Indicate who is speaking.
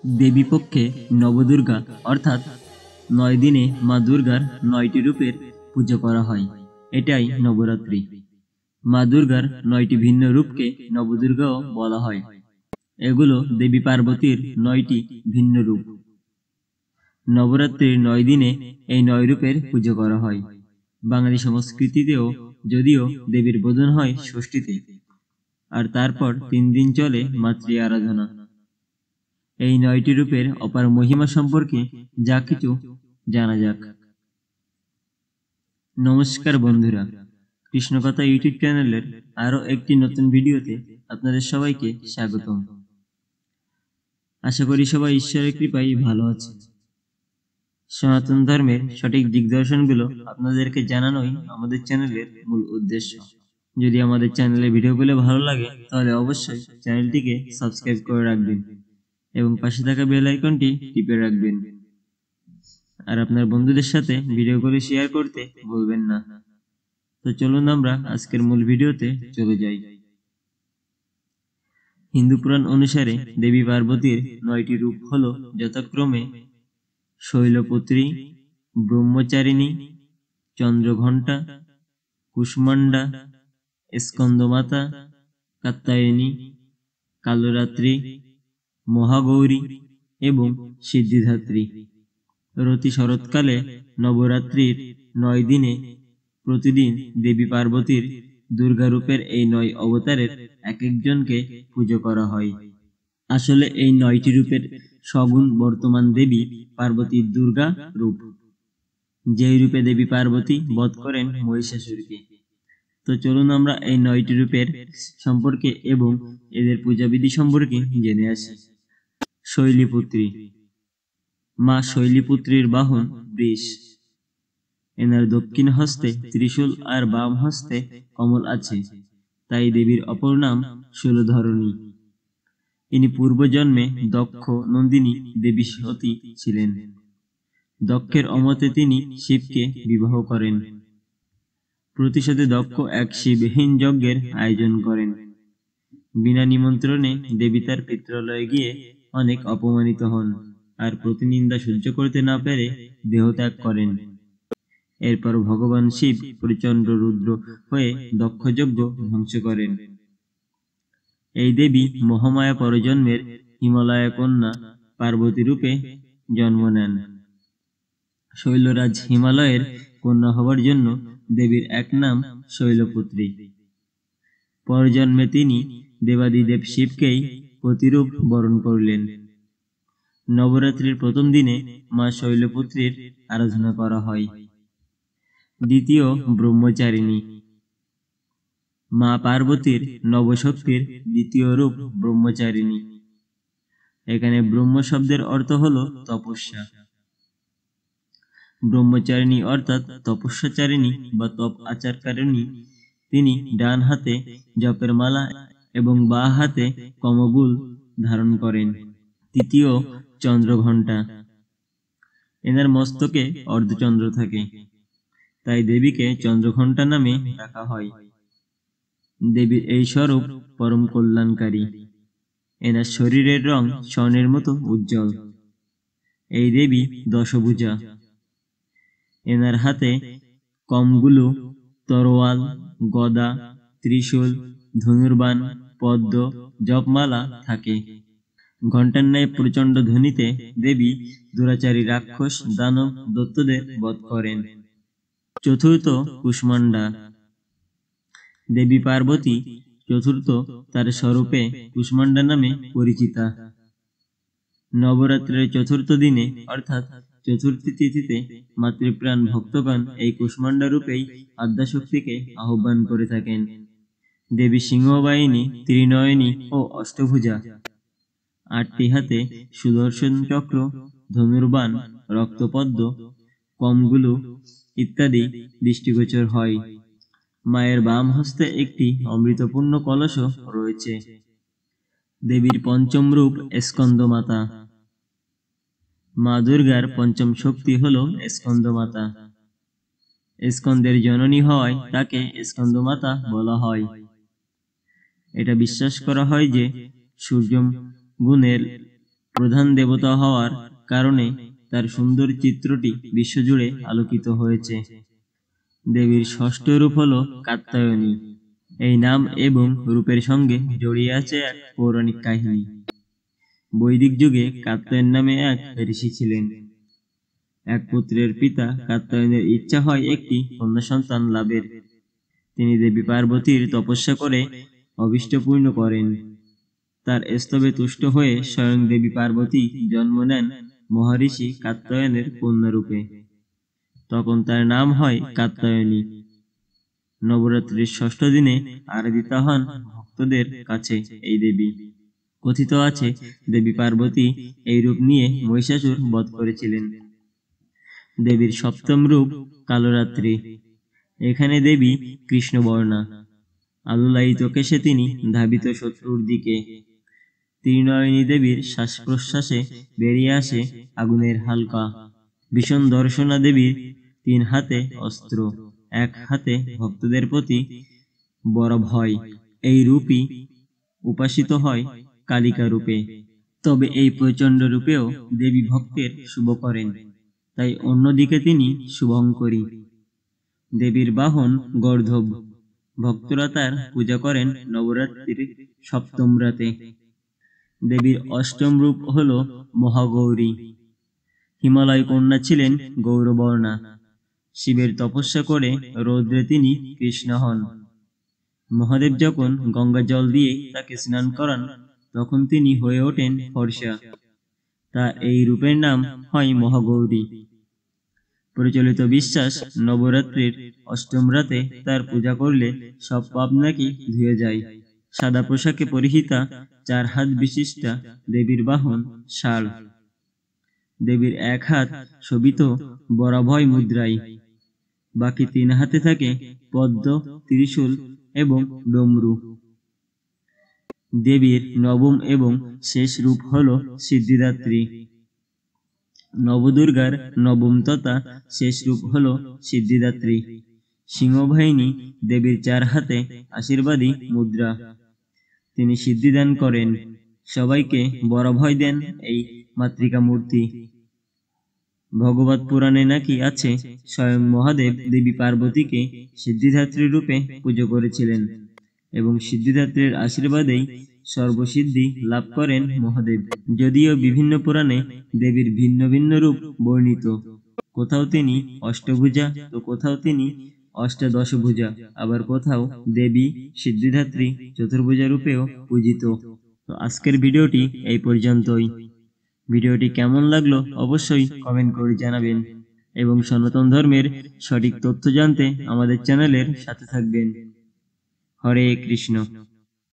Speaker 1: দেবীপক্ষে নবদুর্গা অর্থাৎ 9 দিনে মা দুর্গার 9টি রূপের পুজো করা হয়। এটাই নবরাত্রি। মা দুর্গার 9টি ভিন্ন রূপকে নবদুর্গাও বলা হয়। এগুলো দেবী পার্বতীর 9টি ভিন্ন রূপ। নবরাত্রির 9 দিনে এই 9 রূপের পুজো করা হয়। বাঙালি সংস্কৃতিতেও যদিও দেবীর বোধন হয় ষষ্ঠীতে, আর তারপর 3 দিন চলে মাতৃ আরাধনা। এই 9টি রূপের অপার মহিমা সম্পর্কে যা কিছু জানা যাক। নমস্কার বন্ধুরা, কৃষ্ণকথা ইউটিউব চ্যানেলের আরো একটি নতুন ভিডিওতে আপনাদের সবাইকে স্বাগতম। আশা করি সবাই ঈশ্বরের কৃপায় ভালো আছে। সনাতন ধর্মের সঠিক দিগদর্শনগুলো আপনাদেরকে জানানোই আমাদের চ্যানেলের মূল উদ্দেশ্য। যদি আমাদের চ্যানেলের ভিডিওগুলো ভালো লাগে তাহলে অবশ্যই চ্যানেলটিকে সাবস্ক্রাইব করে রাখবেন এবং পাশে থাকা বেল আইকনটি টিপে রাখবেন। আর আপনার বন্ধুদের সাথে ভিডিওগুলো শেয়ার করতে ভুলবেন না। তো চলুন আমরা আজকের মূল ভিডিওতে চলে যাই। হিন্দু পুরাণ অনুসারে দেবী পার্বতীর 9টি রূপ হলো যথাক্রমে শৈলপুত্রী, ব্রহ্মচারিণী, চন্দ্রঘণ্টা, কুষ্মান্ডা, স্কন্দমাতা, কাত্যায়নী, কালরাত্রি, মহাগৌরী এবং সিদ্ধিদাত্রী। রতি শরৎকালে নবরাত্রির 9 দিনে প্রতিদিন দেবী পার্বতীর দুর্গারূপের এই 9 অবতারের এক একজনকে পুজো করা হয়। আসলে এই 9টি রূপের সগুণ বর্তমান দেবী পার্বতীর দুর্গা রূপ, যেই রূপে দেবী পার্বতী বধ করেন মহিষাসুরকে। তো চলুন আমরা এই 9টি রূপের সম্পর্কে এবং এদের পূজাবিধি সম্পর্কে জেনে আসি। শৈলীপুত্রী। মা শৈলীপুত্রীর বাহন বৃষ। এনার দক্ষিণ হস্তে ত্রিশূল আর বাম হস্তে কমল আছে, তাই দেবীর অপর নাম শূলধরণী। ইনি পূর্বজন্মে দক্ষ নন্দিনী দেবী সতী ছিলেন। দক্ষের অমতে তিনি শিবকে বিবাহ করেন। প্রতিশোধে দক্ষ এক শিবহীন যজ্ঞের আয়োজন করেন। বিনা নিমন্ত্রণে দেবী তার পিত্রালয়ে গিয়ে অনেক অপমানিত হন আর প্রতিনিন্দা সহ্য করতে না পেরে দেহত্যাগ করেন। এরপর ভগবান শিব প্রচন্ড রুদ্র হয়ে দক্ষ যজ্ঞ ধ্বংস করেন। এই দেবী মহামায়া পরজন্মের হিমালয়া কন্যা পার্বতী রূপে জন্ম নেন। শৈলরাজ হিমালয়ের কন্যা হবার জন্য দেবীর এক নাম শৈলপুত্রী। পরজন্মে তিনি দেবাদিদেব শিবকেই প্রতিরূপ বরণ করলেন। নবরাত্রির প্রথম দিনে মা শৈলপুত্রীর আরাধনা করা হয়। দ্বিতীয়, ব্রহ্মচারিণী। মা পার্বতীর নবশক্তির দ্বিতীয় রূপ ব্রহ্মচারিণী। এখানে ব্রহ্ম শব্দের অর্থ হলো তপস্যা। ব্রহ্মচারিণী অর্থাৎ তপস্যাচারিণী বা তপ আচারকারিণী। তিনি ডান হাতে জপের মালা এবং বাঁ হাতে কমণ্ডল ধারণ করেন। তৃতীয়, চন্দ্রঘণ্টা। এনার মস্তকে অর্ধচন্দ্র থাকে, তাই দেবীকে চন্দ্রঘণ্টা নামে ডাকা হয়। দেবীর এই স্বরূপ পরম কল্যাণকারী। এনার শরীরের রং স্বর্ণের মতো উজ্জ্বল। এই দেবী দশভুজা। এনার হাতে কমণ্ডলু, তরোয়াল, গদা, ত্রিশূল, ধনুর্বাণ, পদ্ম, জপমালা থাকে। ঘণ্টার ন্যায় প্রচণ্ড ধ্বনিতে দেবী দুরাচারী রাক্ষস, দানব, দৈত্যদের বধ করেন। চতুর্থ, কুষ্মান্ডা। দেবী পার্বতী চতুর্থ তার স্বরূপে কুষ্মান্ডা নামে পরিচিতা। নবরাত্রির চতুর্থ দিনে অর্থাৎ চতুর্থী তিথিতে মাতৃপ্রাণ ভক্তগণ এই কুষ্মান্ডা রূপেই আদ্যাশক্তিকে আহ্বান করে থাকেন। দেবী সিংহবাহিনী, ত্রিনয়নী ও অষ্টভুজা। 8টি হাতে সুদর্শন চক্র, ধনুর্বাণ, রক্তপদ্ম, কমণ্ডলু ইত্যাদি দৃষ্টিগোচর হয়। মায়ের বাম হস্তে একটি অমৃতপূর্ণ কলসও রয়েছে। দেবীর পঞ্চম রূপ স্কন্দমাতা। মা দুর্গার পঞ্চম শক্তি হল স্কন্দমাতা। স্কন্দের জননী হওয়ায় তাকে স্কন্দমাতা বলা হয়। এটা বিশ্বাস করা হয় যে সূর্য গুণের প্রধান দেবতা হওয়ার কারণে তার সুন্দর চিত্রটি বিশ্বজুড়ে আলোকিত হয়েছে। দেবীর ষষ্ঠ রূপ হল কাত্যায়নী। এই নাম এবং রূপের সঙ্গে জড়িয়ে আছে এক পৌরাণিক কাহিনী। বৈদিক যুগে কাত্যায়ন নামে এক ঋষি ছিলেন। এক পুত্রের পিতা কাত্যায়নের ইচ্ছা হয় একটি কন্যা সন্তান লাভের। তিনি দেবী পার্বতীর তপস্যা করে অভীষ্ট পূর্ণ করেন। তার স্তবে তুষ্ট হয়ে স্বয়ং দেবী পার্বতী জন্ম নেন মহর্ষি কাত্যায়নের কন্যারূপে। তখন তার নাম হয় কাত্যায়নী। নবরাত্রির ষষ্ঠ দিনে আরাধিতা হন ভক্তদের কাছে এই দেবী। কথিত আছে দেবী পার্বতী এই রূপ নিয়ে মহিষাসুর বধ করেছিলেন। দেবীর সপ্তম রূপ কালরাত্রি। এখানে দেবী কৃষ্ণবর্ণা। আলোলায়িত কেশে তিনি ধাবিত শত্রুর দিকে। ত্রিনয়নী দেবীর শ্বাস প্রশ্বাসে বেরিয়ে আসে আগুনের হালকা। ভীষণ দর্শনা দেবীর 3 হাতে অস্ত্র, এক হাতে ভক্তদের প্রতি বড় ভয়। এই রূপই উপাসিত হয় কালিকা রূপে। তবে এই প্রচণ্ড রূপেও দেবী ভক্তের শুভ করেন, তাই অন্যদিকে তিনি শুভঙ্করী। দেবীর বাহন গর্ধব। ভক্তরা তার পূজা করেন নবরাত্রির সপ্তম রাতে। দেবীর অষ্টম রূপ হল মহাগৌরী। হিমালয় কন্যা ছিলেন গৌরবর্ণা। শিবের তপস্যা করে রৌদ্রে তিনি কৃষ্ণ হন। মহাদেব যখন গঙ্গা জল দিয়ে তাকে স্নান করান তখন তিনি হয়ে ওঠেন ফর্সা। তার এই রূপের নাম হয় মহাগৌরী। প্রচলিত বিশ্বাস নবরাত্রির অষ্টম রাতে তার পূজা করলে সব পাপ নাকি ধুয়ে যায়। সাদা পোশাকে পরিহিতা 4 হাত বিশিষ্টা দেবীর বাহন ষাঁড়। দেবীর এক হাত শোভিত বরাভয় মুদ্রায়, বাকি 3 হাতে থাকে পদ্ম, ত্রিশূল এবং ডমরু। দেবীর নবম এবং শেষ রূপ হল সিদ্ধিদাত্রী। নবদুর্গার নবম তথা শেষ রূপ হল সিদ্ধিদাত্রী। সিংহবাহিনী দেবীর 4 হাতে আশীর্বাদী মুদ্রা। তিনি সিদ্ধিদান করেন, সবাইকে বরাভয় দেন এই মাতৃকা মূর্তি। ভগবত পুরাণে নাকি আছে স্বয়ং মহাদেব দেবী পার্বতীকে সিদ্ধিদাত্রী রূপে পুজো করেছিলেন এবং সিদ্ধিদাত্রীর আশীর্বাদেই সর্বসিদ্ধি লাভ করেন মহাদেব। যদিও বিভিন্ন পুরাণে দেবীর ভিন্ন ভিন্ন রূপ বর্ণিত, কোথাও তিনি অষ্টভুজা তো কোথাও তিনি অষ্টাদশভুজা, আবার কোথাও দেবী সিদ্ধিদাত্রী চতুর্ভুজা রূপেও পূজিত। তো আজকের ভিডিওটি এই পর্যন্তই। ভিডিওটি কেমন লাগলো অবশ্যই কমেন্ট করে জানাবেন এবং সনাতন ধর্মের সঠিক তথ্য জানতে আমাদের চ্যানেলের সাথে থাকবেন। হরে কৃষ্ণ।